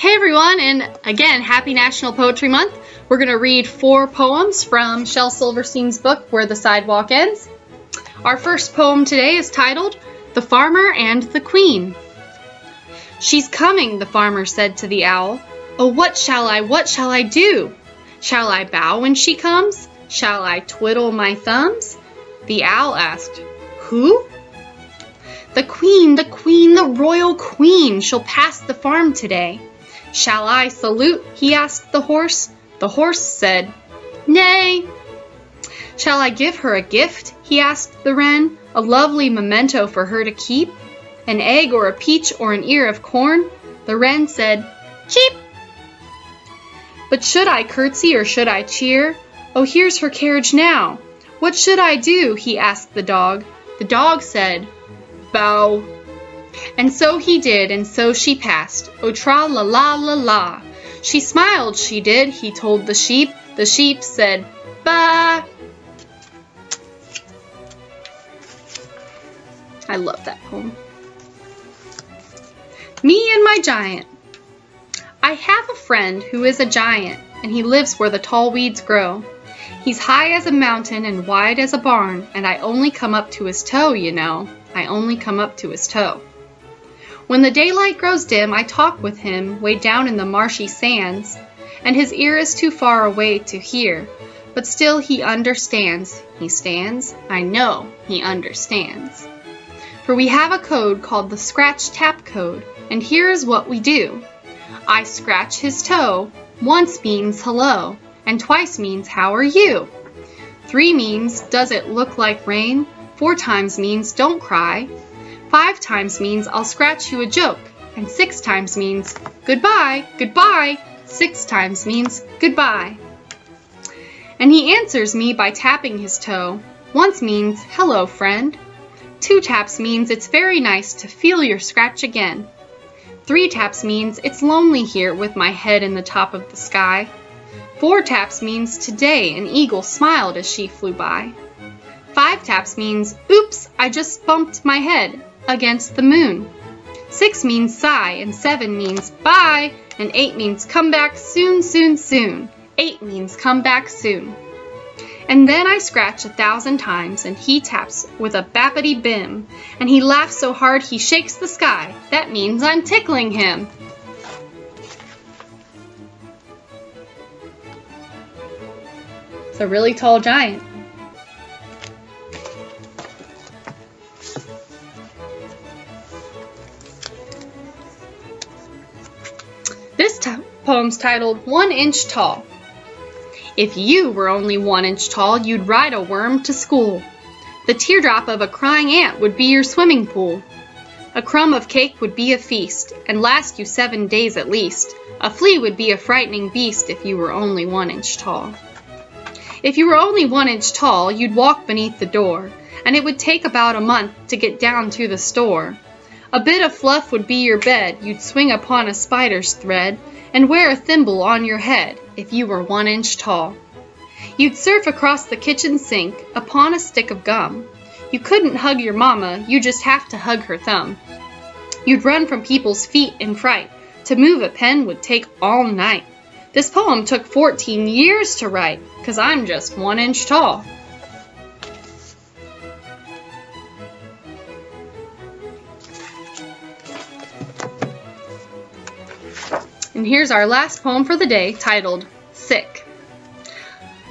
Hey everyone, and again, happy National Poetry Month. We're going to read 4 poems from Shel Silverstein's book, Where the Sidewalk Ends. Our first poem today is titled, The Farmer and the Queen. She's coming, the farmer said to the owl. Oh, what shall I do? Shall I bow when she comes? Shall I twiddle my thumbs? The owl asked, Who? The queen, the royal queen. She'll pass the farm today. Shall I salute? He asked the horse. The horse said, Nay. Shall I give her a gift? He asked the wren. A lovely memento for her to keep? An egg or a peach or an ear of corn? The wren said, Keep. But should I curtsy or should I cheer? Oh, here's her carriage now. What should I do? He asked the dog. The dog said, Bow. And so he did, and so she passed. Oh, tra-la-la-la-la. She smiled, she did, he told the sheep. The sheep said, Bah. I love that poem. Me and my giant. I have a friend who is a giant, and he lives where the tall weeds grow. He's high as a mountain and wide as a barn, and I only come up to his toe, you know. I only come up to his toe. When the daylight grows dim, I talk with him way down in the marshy sands, and his ear is too far away to hear, but still he understands. He stands. I know he understands. For we have a code called the scratch-tap code, and here is what we do. I scratch his toe. Once means hello, and twice means how are you? 3 means does it look like rain? 4 times means don't cry. 5 times means I'll scratch you a joke, and 6 times means goodbye, goodbye. 6 times means goodbye. And he answers me by tapping his toe. Once means hello, friend. 2 taps means it's very nice to feel your scratch again. 3 taps means it's lonely here with my head in the top of the sky. 4 taps means today an eagle smiled as she flew by. 5 taps means, oops, I just bumped my head against the moon. 6 means sigh, and 7 means bye, and 8 means come back soon, soon, soon. 8 means come back soon. And then I scratch 1,000 times, and he taps with a bappity bim, and he laughs so hard he shakes the sky. That means I'm tickling him. It's a really tall giant. This poem's titled 1 Inch Tall. If you were only 1 inch tall, you'd ride a worm to school. The teardrop of a crying ant would be your swimming pool. A crumb of cake would be a feast, and last you 7 days at least. A flea would be a frightening beast if you were only 1 inch tall. If you were only 1 inch tall, you'd walk beneath the door, and it would take about a month to get down to the store. A bit of fluff would be your bed, you'd swing upon a spider's thread, and wear a thimble on your head if you were 1 inch tall. You'd surf across the kitchen sink upon a stick of gum. You couldn't hug your mama, you just have to hug her thumb. You'd run from people's feet in fright. To move a pen would take all night. This poem took 14 years to write, 'cause I'm just 1 inch tall. And here's our last poem for the day, titled, Sick.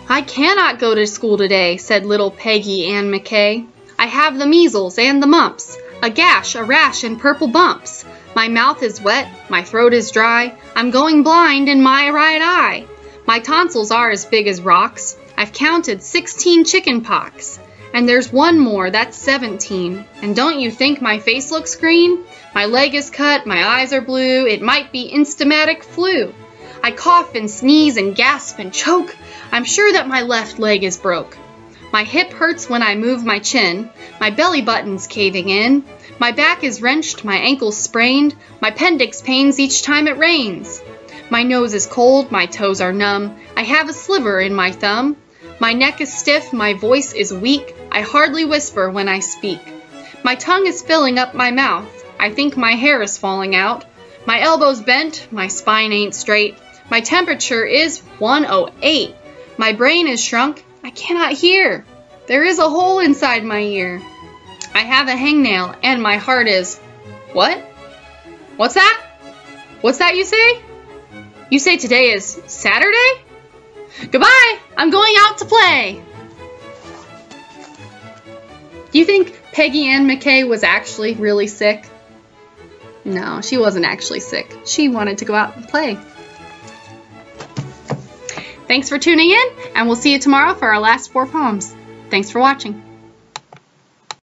I cannot go to school today, said little Peggy Ann McKay. I have the measles and the mumps, a gash, a rash, and purple bumps. My mouth is wet, my throat is dry, I'm going blind in my right eye. My tonsils are as big as rocks, I've counted 16 chicken pox. And there's one more, that's 17. And don't you think my face looks green? My leg is cut, my eyes are blue, it might be instamatic flu. I cough and sneeze and gasp and choke, I'm sure that my left leg is broke. My hip hurts when I move my chin, my belly button's caving in. My back is wrenched, my ankle's sprained, my appendix pains each time it rains. My nose is cold, my toes are numb, I have a sliver in my thumb. My neck is stiff, my voice is weak, I hardly whisper when I speak. My tongue is filling up my mouth, I think my hair is falling out. My elbow's bent, my spine ain't straight. My temperature is 108. My brain is shrunk, I cannot hear. There is a hole inside my ear. I have a hangnail, and my heart is... What? What's that? What's that you say? You say today is Saturday? Goodbye! I'm going out to play! Do you think Peggy Ann McKay was actually really sick? No, she wasn't actually sick. She wanted to go out and play. Thanks for tuning in, and we'll see you tomorrow for our last 4 poems. Thanks for watching.